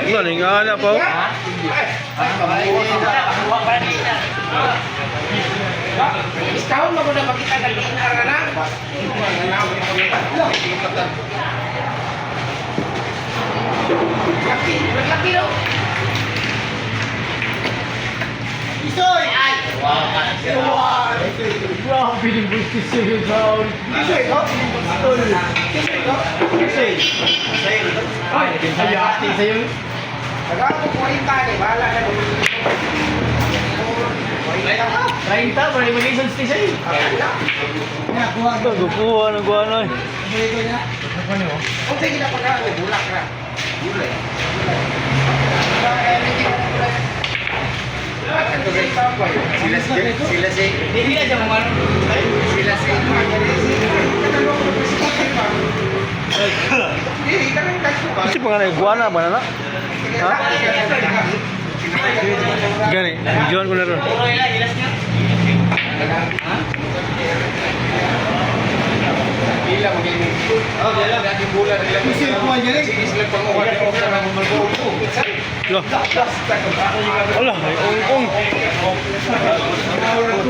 Nalingan na po. Ikaw mo na makita ng linar ka na? Laki no? Isoy! Ay! Wow! Grabe yung bustis sa'yo, Brown. Isoy, no? Isoy. Ay, sayati sa'yo. Nagkakong 40 eh, bahala na. 30, para yung license ni sa'yo. Gupuha ng guanoy. Kung sige na pagka, bulak na. Bulak. Sila si hindi na siya mamano. Sila si Kasi pangalan guana ba na? Ha? Gani, videoan ko na ron. Bila mo din. Oh, dala dati bulan nila. Kasi ko niya rin. Sige sila panguha ng offer ng magbuo. Wala, ay ong.